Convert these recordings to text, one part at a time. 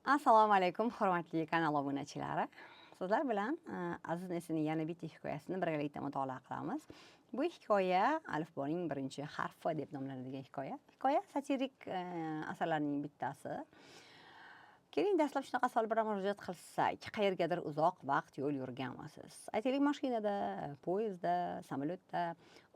Assalomu alaykum, hurmatli kanal obunachilari. Sizlar bilan Aziz Nesinning yana bitta hikoyasini birgalikda mutolaa qilamiz. Bu hikoya alifboning birinchi harfi deb nomlanadigan hikoya. Hikoya satirik asarlarning bittasi. Keling, dastlab shunaqa savol bilan murojaat qilsak, qayergadir uzoq vaqt yo'l yurganmisiz? Aytaylik, mashinada, poyezdda, samolyotda.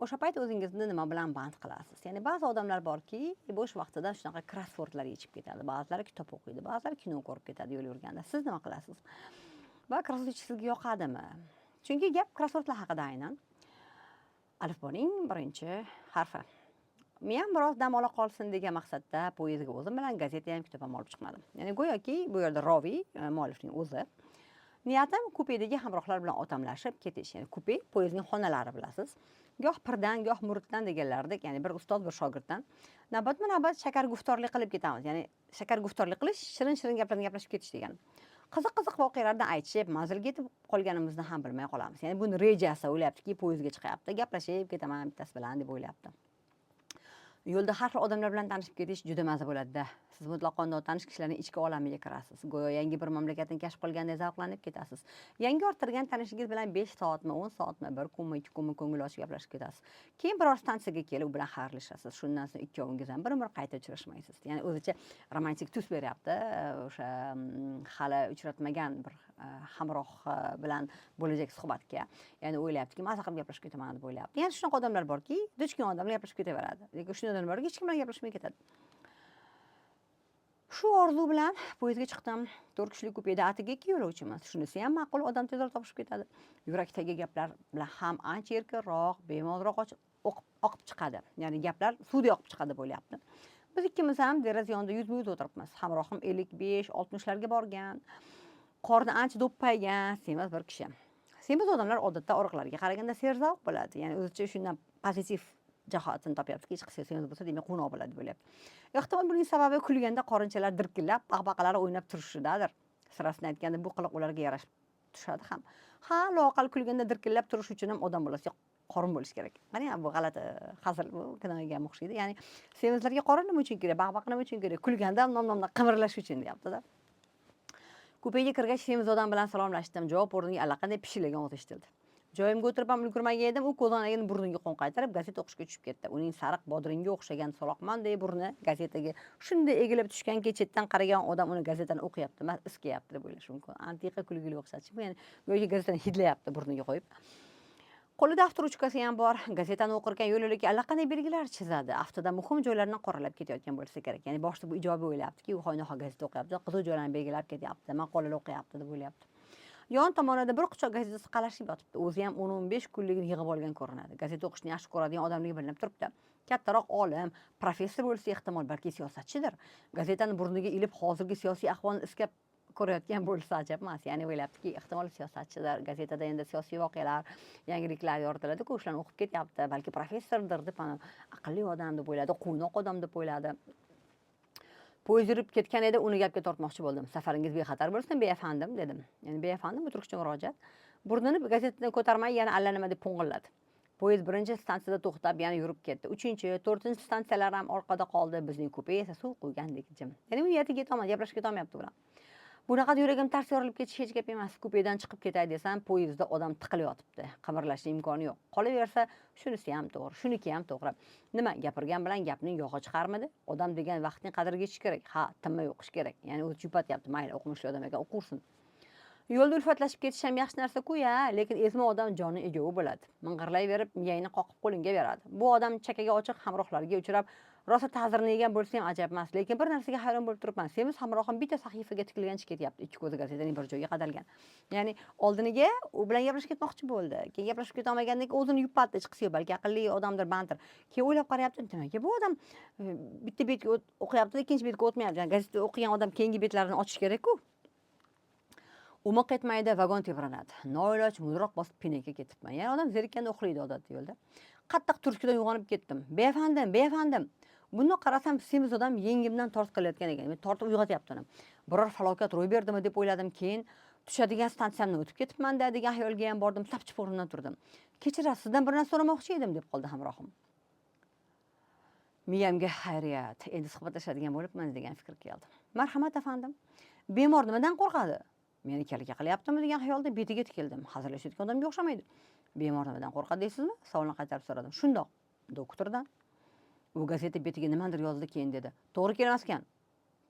O'sha payt o'zingizni nima bilan band qilasiz? Ya'ni ba'zi odamlar borki, bo'sh vaqtida shunaqa krosswordlar yechib ketadi. Ba'zilari kitob o'qiydi, ba'zilari kino ko'rib ketadi yo'l yurganda. Siz nima qilasiz? Va krossword sizga yoqadimi? Chunki gap krosswordlar haqida aynan. Alifboning birinchi harfi. Men ham biroz dam ola qolsin degan maqsadda poyezdga o'zim bilan gazeta ham kitob ham olib chiqmadim. Ya'ni go'yoki bu yerda roviy, muallifning o'zi. Niyatim kupedagi hamrohlar bilan otamlashib ketish. Ya'ni kupe poyezdning xonalari bilasiz. Goh pirdan, goh muriddan deganlardek, ya'ni bir ustoz, bir shogirddan navbatma-navbat shakarguftorlik qilib ketamiz. Ya'ni shakarguftorlik qilish, shirin-shirin gaplarni gaplashib ketish degani. Qiziq-qiziq voqealardan aytishib, manzilga yetib qolganimizni ham bilmay qolamiz. Ya'ni buni rejasi o'ylayaptiki, poyezdga chiqyapti, gaplashib ketaman bittasi bilan deb o'ylayapti. Yo'lda har xil odamlar bilan tanishib ketish juda maza bo'ladi-da. Siz mutlaqo notanish kishilarning ichki olamiga kirasiz. Go'yo yangi bir mamlakatni kashf qilgandek zavqlanib ketasiz. Yangi orttirgan tanishingiz bilan 5 soatmi, 10 soatmi, 1 kunmi, 2 kunmi ko'ngil ochib gaplashib ketasiz. Keyin biror stansiyaga kelib u bilan xayrlashasiz. Shundan so'ng ikkovingiz ham bir-bir qayta uchrashmaysiz. Ya'ni o'zicha romantik tus beryapti. O'sha hali uchratmagan bir hamroh bilan bo'lajak suhbatga. Ya'ni o'ylayaptiki, maza qilib gaplashib ketaman deb o'ylayapti. Ya'ni shunaqa odamlar borki, duch kelgan odamlar gaplashib ketaveradi. Lekin shunday odamlar borki, hech kim bilan gaplashmay ketadi. Shu orzu bilan poyezdga chiqdim. 4 kishilik kupeda atigi 2 yo'lovchimiz. Shunisi ham ma'qul, odam tezroq topishib ketadi. Yurakdagi gaplar bilan ham ancha erkinroq, bemalolroq oqib chiqadi. Ya'ni gaplar suvdek oqib chiqadi deb o'ylayapti. Biz ikkimiz ham deraza yonida yuzma-yuz o'tiribmiz. Hamrohim 55-60 larga borgan. Qorni ancha do'ppaygan, semiz bir kishi. Semiz odamlar odatda oriqlarga qaraganda serzavq bo'ladi. Ya'ni o'zicha shundan pozitiv jihatini topyaptiki, hech qisi semiz bo'lsa, demak quvnoq bo'ladi bo'lyapti. Ehtimol buning sababi kulganda qorinchalar dirkillab, baqbaqalari o'ynab turishidadir. Sirasini aytganda bu qiliq ularga yarashib tushadi ham. Ha, loqal kulganda dirkillab turish uchun ham odam bolasiga qorin bo'lish kerak. Mana bu g'alati hazil, bu kinoga o'xshaydi. Ya'ni semizlarga qorin nima uchun kerak, baqbaq nima uchun kerak? Kulganda nom-nomdan qimirlash uchun deyapti-da. Kupega kirgach, semiz odam bilan salomlashdim. Javob o'rniga allaqanday pishillagan ovoz eshitildi. Joyimga o'tirib ham ulgurmagan edim, u ko'zoynagini burniga qo'nqaytirib gazeta o'qishga tushib ketdi. Uning sariq bodringga o'xshagan soloqmonday burni gazetaga shunday egilib tushganki, chetdan qaragan odam uni gazetani o'qiyapti emas, iskayapti deb o'ylash mumkin. Antiqa kulgili o'xshatchi. Bu ya'ni go'yoki gazetani hidlayapti burniga qo'yib. Qo'lida daftar ruchkasi ham bor. Gazetani o'qirkan yo'l-yo'lakay allaqanday belgilar chizadi. Aftida muhim joylarni qoralab ketayotgan bo'lsa kerak. Ya'ni boshida bu ijobiy o'ylayaptiki, u hoynahoy gazeta o'qiyapti, qiziq joylarni belgilab ketyapti, maqolalar o'qiyapti deb o'ylayapti. Yon tomonida bir quchoq gazetasi qalashib yotibdi. O'zi ham 10-15 kunligini yig'ib olgan ko'rinadi. Gazeta o'qishni yaxshi ko'radigan odamligi bilinib turibdi. Kattaroq olim, professor bo'lsa ehtimol, balki siyosatchidir. Gazetani burniga ilib hozirgi siyosiy ahvolni iskab ko'rayotgan bo'lsa ajab emas. Ya'ni o'ylabdiki, ehtimol siyosatchidir. Gazetada endi siyosiy voqealar, yangiliklar yoritiladi-ku, o'shalarni o'qib ketyapti. Balki professordir deb, aqlli odam deb o'yladi, quvnoq odam deb o'yladi. Poyezd yurib ketgan edi, uni gapga tortmoqchi bo'ldim. Safaringiz bexatar bo'lsin, beafandim dedim. Ya'ni beafandim bu turkcha murojaat. Burnini gazetadan ko'tarmay yana allanima deb po'ng'illadi. Poyezd birinchi stansiyada to'xtab, yana yurib ketdi. 3-chi, 4-chi stansiyalar ham orqada qoldi. Bizning kupe esa suv quygandek jim. Ya'ni u yerga ketolmadi, gaplashib ketolmayapti bilan. Bunaqa yuragim tars yorilib ketish hech gap emas. Kupedan chiqib ketay desam, poyezdda odam tiqilib yotibdi. Qimirlashning imkoni yo'q. Qolaversa, shunisi ham to'g'ri, shuniki ham to'g'ri. Nima, gapirgan bilan gapning yog'i chiqarmidi? Odam degan vaqtning qadriga yetish kerak. Ha, tinmay o'qish kerak. Ya'ni o'zi yupatyapti, mayli, o'qimishli odam ekan, o'qursin. Yo'lda ulfatlashib ketish ham yaxshi narsa-ku-ya, lekin ezma odam joni egovi bo'ladi. Ming'irlayverib, miyangni qoqib qo'lingga beradi. Bu odam chakaga ochiq hamrohlarga uchrab, rosa ta'zirni yegan bo'lsa ham ajab emas, lekin bir narsaga hayron bo'lib turibman. Semiz hamrohim bitta sahifaga tikilgancha ketyapti, ikki ko'zi gazetaning bir joyiga qadalgan. Ya'ni oldiniga u bilan gaplashib ketmoqchi bo'ldi. Keyin gaplashib ketolmagandan keyin o'zini yupatdi, chiqisi yo'q, balki aqlli odamdir, bandir. Keyin o'ylab qarayapti, nimaga bu odam bitta betga o'qiyapti, ikkinchi betga o'tmayapti. Ya'ni gazeta o'qigan odam keyingi betlarini ochish kerak-ku. Umuq etmaydi, vagon tebranadi. Noiloj mudroq bosib pinakka ketibman. Ya'ni odam zerikkanda uxlaydi odatda yo'lda. Qattiq turtkidan uyg'onib ketdim. Beafandim, beafandim. Buni qarasam, semiz odam yengimdan tortib qilayotgan ekan. Men tortib uyg'otyapti uni. Biror falokat ro'y berdimi deb o'yladim. Keyin tushadigan stansiyamni o'tib ketibman-da degan xayolga ham bordim. Sapchib o'rnimdan turdim. Kechirasiz, sizdan bir narsa so'ramoqchi edim deb qoldi hamrohim. Miyamga xayriyat, endi suhbatlashadigan bo'libman degan fikr keldi. Marhamat afandim. bemor nimadan qo'rqadi? Meni kalaka qilyaptimi degan xayolda betiga tikildim. Hazillashayotgan odamga o'xshamaydi. Bemor nimadan qo'rqadi deysizmi? Savolni qaytarib so'radim. Shundoq, doktordan. U gazeta betiga nimadir yozdi keyin dedi. To'g'ri kelmas ekan.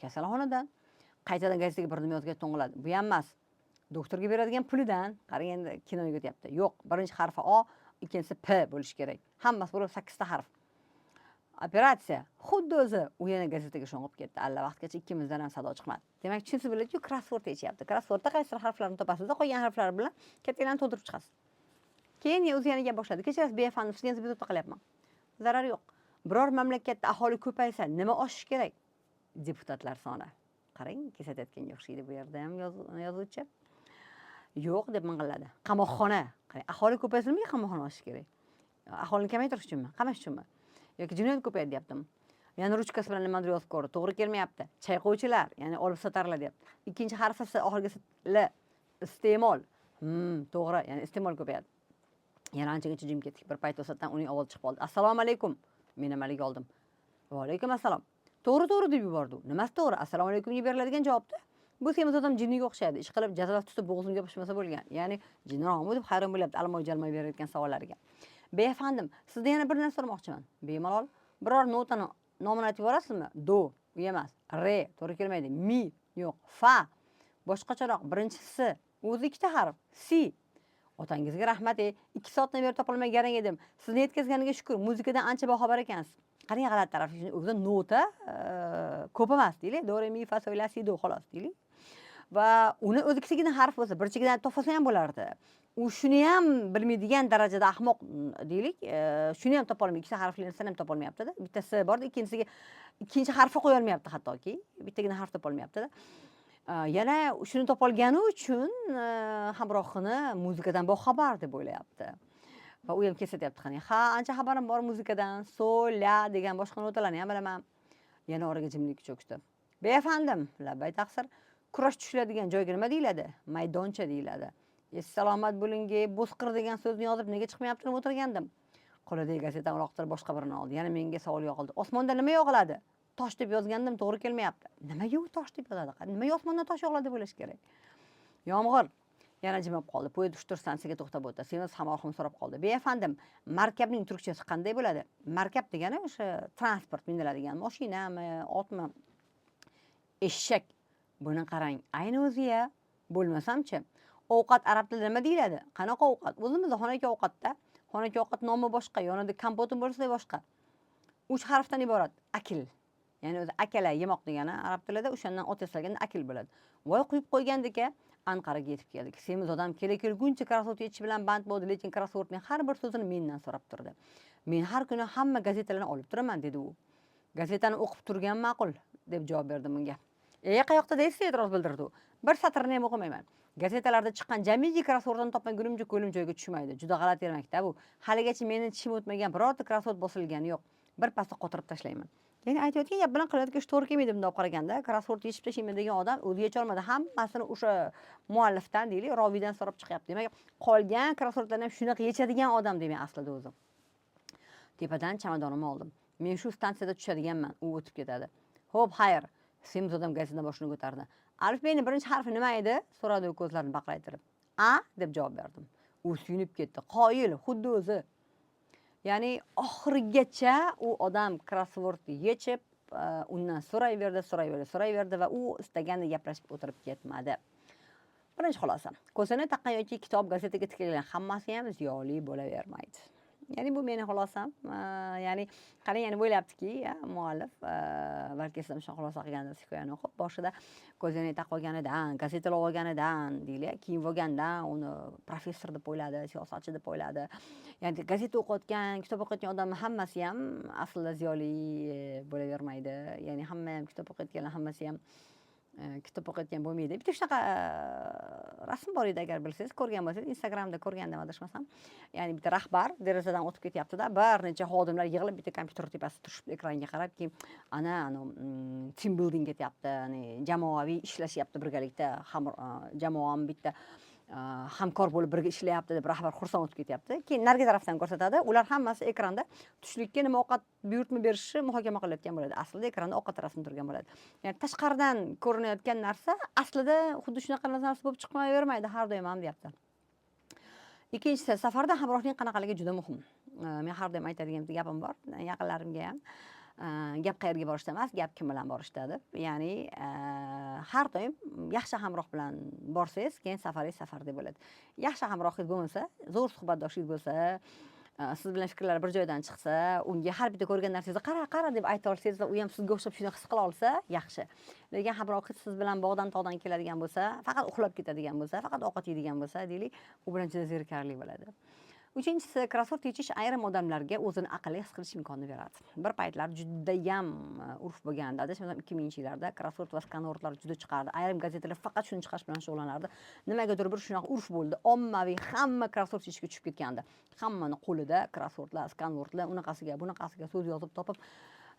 Kasalxonadan. Qaytadan gazetaga bir nima yozgan to'ng'iladi. Bu ham emas. Doktorga beradigan pulidan. Qarang endi kinoga o'tyapti. Yo'q, birinchi harfi O, ikkinchisi P bo'lishi kerak. Hammasi bo'lib 8 ta harf. Operatsiya xuddi o'zi u yana gazetaga sho'ng'ib ketdi. Alla vaqtgacha ikkimizdan ham sado chiqmadi. Demak, tushunsiz biladi-ku, krossvord yechyapti. Krossvordda qaysi harflarni topasiz-da, qolgan harflar bilan kattalarni to'ldirib chiqasiz. Keyin o'zi yana gap boshladi. Kechirasiz, befandim, sizga bezovta qilyapman. Zarar yo'q. Biror mamlakatda aholi ko'paysa, nima oshish kerak? Deputatlar soni. Qarang, kesatayotganga o'xshaydi bu yerda ham yozuvchi. Yo'q deb ming'illadi. Qamoqxona. Qarang, aholi ko'paysa nimaga qamoqxona ochish kerak? Aholini kamaytirish uchunmi? Qamash uchunmi? Yoki jinoyat ko'payadi deyaptimi? Yana ruchkasi bilan nimadir yozib ko'rdi. To'g'ri kelmayapti. Chayqovchilar, ya'ni olib sotarlar deyapti. Ikkinchi harfi oxirgisi L. Iste'mol. To'g'ri, ya'ni iste'mol ko'payadi. Yana anchagacha jim ketdik. Bir payt to'satdan uning ovozi chiqib qoldi. Assalomu alaykum. Men amaliga oldim. Va alaykum assalom. To'g'ri deb yubordi. Nimasi to'g'ri? Assalomu alaykumga beriladigan javobda. Bu semiz odam jinniga o'xshaydi. Ish qilib jazolab tutib bo'g'zimga yopishmasa bo'lgan. Ya'ni jinniroqmi deb hayron bo'lyapti almoy-jalmoy berayotgan savollariga. Befandim, sizdan yana bir narsa so'ramoqchiman. Bemalol biror notani nomini aytib yuborasizmi? Do, u emas. Re, to'g'ri kelmaydi. Mi, yo'q. Fa. Boshqacharoq, birinchisi o'zi ikkita harf. Si. Otangizga rahmat, 2 soatdan beri topolmay garang edim. Sizni yetkazganiga shukr. Muzikadan ancha boxabar ekansiz. Qarang, g'alati tarafi o'zida nota ko'p emas deylik. Do, re, mi, fa, sol, la, si, do xolos deylik. Va uni o'zigina harf bo'lsa, bir chekidan topsa ham bo'lardi. U shuni ham bilmaydigan darajada ahmoq deylik. Shuni ham topolmaydi. Ikkita harflarni ham topolmayapti-da. Bittasi borda, ikkinchi harfi qo'ya olmayapti hattoki. Bittagina harf topolmayapti-da. Yana shuni topolgani uchun hamrohini muzikadan boxabar deb o'ylayapti. Va u ham kesatyapti qani. Ha, ancha xabarim bor muzikadan. Sol, la degan boshqa notalarni ham bilaman. Yana oraga jimlik cho'kdi. Befandim, labbay taqsir. Kurash tushiladigan joyga nima deyiladi? Maydoncha deyiladi. Salomat bo'lingi, bo'sqir degan so'zni yozib nega chiqmayapti deb o'tirgandim. Qo'lidagi gazetani uloqtirib boshqa birini oldi. Yana menga savol yog'ildi. Osmonda nima yog'iladi? Tosh deb yozgandim, to'g'ri kelmayapti. Nimaga u tosh deb yozadi? Nimaga osmondan tosh yog'iladi deb o'ylash kerak? Yomg'ir. Yana jimib qoldi. Poyezd 3-4 stansiyaga to'xtab o'tdi. Semiz hamrohim so'rab qoldi. Befandim, markabning turkchasi qanday bo'ladi? Markab degani o'sha transport miniladigan mashinami, otmi? Eshak. Buni qarang, ayni o'zi-ya. Bo'lmasamchi, ovqat arab tilida nima deyiladi? Qanaqa ovqat? O'zimizda xonaki ovqatda, xonaki ovqat nomi boshqa, yonida kompotim bo'lsa boshqa. 3 harfdan iborat. Akil. Ya'ni o'zi akala, yemoq degani arab tilida o'shandan ot yasalganda akil bo'ladi. Voy quyib qo'ygandek-a, Anqaraga yetib keldik. Semiz odam kelguncha krossvord yechish bilan band bo'ldi, lekin krossvordning har bir so'zini mendan so'rab turdi. Men har kuni hamma gazetalarni olib turaman, dedi u. Gazetani o'qib turgan ma'qul, deb javob berdim unga. Qayoqda deysiz, e'tiroz bildirdi u. Bir satrni ham o'qimayman. Gazetalarda chiqqan jamiki krossvorddan topmagunimcha ko'lim joyiga tushmaydi. Juda g'alati ermakda bu. Haligacha meni tishim o'tmagan birorta krossvord bosilgani yo'q. Bir pasda qotirib tashlayman. Ya'ni aytayotgan gap bilan qilayotgan ish to'g'ri kelmaydi bunday qaraganda. Krossvord yechib tashlayman degan odam o'zi yecha olmadi. Hammasini o'sha muallifdan deylik, roviydan so'rab chiqyapti. Demak, qolgan krossvordlarni ham shunaqa yechadigan odam demak aslida o'zi. Tepadan chamadonimni oldim. Men shu stansiyada tushadiganman. U o'tib ketadi. Xo'p, xayr. Semiz odam gazetadan boshini ko'tardi. Alifbeyning birinchi harfi nima edi? So'radi u ko'zlarini baqraytirib. A deb javob berdim. U suyunib ketdi. Qoyil, xuddi o'zi. Ya'ni oxirigacha u odam krossvord yechib, undan so'rayverdi va u istaganda gaplashib o'tirib ketmadi. Birinchi xulosa. Ko'zini taqqan yoki kitob, gazetaga tikilgan hammasi ham ziyoli bo'lavermaydi. Ya'ni bu meni xulosam. Ya'ni qarang, yana o'ylayaptiki, muallif balki sizlar shu xulosa qilgandir hikoyani o'qib, boshida ko'zini taqib olganidan, gazetalar olganidan, deylik, kiyib olgandan uni professor deb o'yladi, siyosatchi deb o'yladi. Ya'ni gazeta o'qiyotgan, kitob o'qiyotgan odam hammasi ham aslida ziyoli bo'lavermaydi. Ya'ni hamma ham kitob o'qiyotganlar hammasi ham kitob o'qiyotgan bo'lmaydi. Bitta shunaqa rasm bor edi, agar bilsangiz, ko'rgan bo'lsangiz, Instagramda ko'rgandim adashmasam. Ya'ni bitta rahbar derazadan o'tib ketyapti-da, bir necha xodimlar yig'ilib bitta kompyuter tepasida turishib ekranga qarab, keyin team building ketyapti, jamoaviy ishlashyapti birgalikda, jamoam bitta hamkor bo'lib birga ishlayapti deb rahbar xursand bo'lib ketyapti. Keyin narigi tarafdan ko'rsatadi. Ular hammasi ekranda tushlikka nima ovqat buyurtma berishni muhokama qilayotgan bo'ladi. Aslida ekranda ovqat rasmi turgan bo'ladi. Ya'ni tashqaridan ko'rinayotgan narsa aslida xuddi shunaqa narsa bo'lib chiqmayvermaydi har doim ham deyapti. Ikkinchisi, safarda hamrohning qanaqaligi juda muhim. Men har doim aytadigan bitta gapim bor. Yaqinlarimga ham gap qayerga borishda emas, gap kim bilan borishda deb. Ya'ni har doim yaxshi hamroh bilan borsangiz, keyin safaringiz safardek bo'ladi. Yaxshi hamrohingiz bo'lmasa, zo'r suhbatdoshingiz bo'lsa, siz bilan fikrlar bir joydan chiqsa, unga har bitta ko'rgan narsangizni qara deb ayta olsangiz va u ham sizga o'xshab shuni his qila olsa, yaxshi. Lekin hamrohingiz siz bilan bog'dan tog'dan keladigan bo'lsa, faqat uxlab ketadigan bo'lsa, faqat ovqat yeydigan bo'lsa, deylik, u bilan juda zerikarli bo'ladi. Uchinchisi, krossovka yechish ayrim odamlarga o'zini aqlli his qilish imkonini beradi. Bir paytlar judayam urf bo'lganda, adashmasam 2000-yillarda krossovka va skanortlar juda chiqardi. Ayrim gazetalar faqat shuni chiqarish bilan shug'ullanardi. Nimagadir bir shunaqa urf bo'ldi. Ommaviy hamma krossovka yechishga tushib ketgandi. Hammani qo'lida krossovklar, skanortlar, unaqasiga, bunaqasiga so'z yozib topib,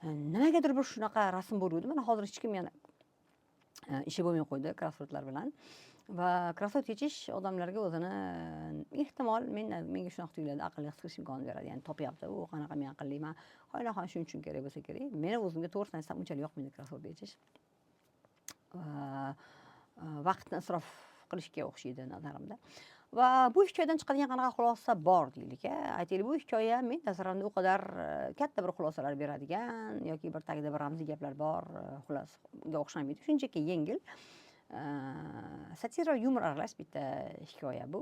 nimagadir bir shunaqa rasm bo'ldi. Mana hozir hech kim yana ishi bo'lmay qo'ydi krossovklar bilan. Va krossovka yechish odamlarga o'zini ehtimol menga shunaqa tuyuladi, aqlli his qilish imkonini beradi. Ya'ni topyapti, u qanaqa men aqlliman, hoynahoy shuning uchun kerak bo'lsa kerak. Meni o'zimga to'g'risini aytsam unchalik yoqmaydi krossovka yechish. Vaqtni isrof qilishga o'xshaydi nazarimda. Va bu hikoyadan chiqadigan qanaqa xulosa bor deylik. Aytaylik, bu hikoya men nazarimda u qadar katta bir xulosalar beradigan yoki bir tagida bir ramziy gaplar bor xulosaga o'xshamaydi. Shunchaki yengil satira va yumor aralash bitta hikoya bu.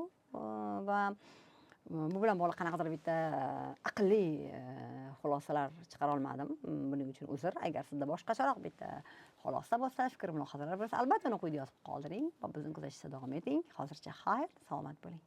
Va bu bilan bog'liq qanaqadir bitta aqlli xulosalar chiqara olmadim. Buning uchun uzr. Agar sizda boshqacharoq bitta xulosa bo'lsa, fikr mulohazalar bo'lsa, albatta uni quyida yozib qoldiring va bizni kuzatishda davom eting. Hozircha xayr, salomat bo'ling.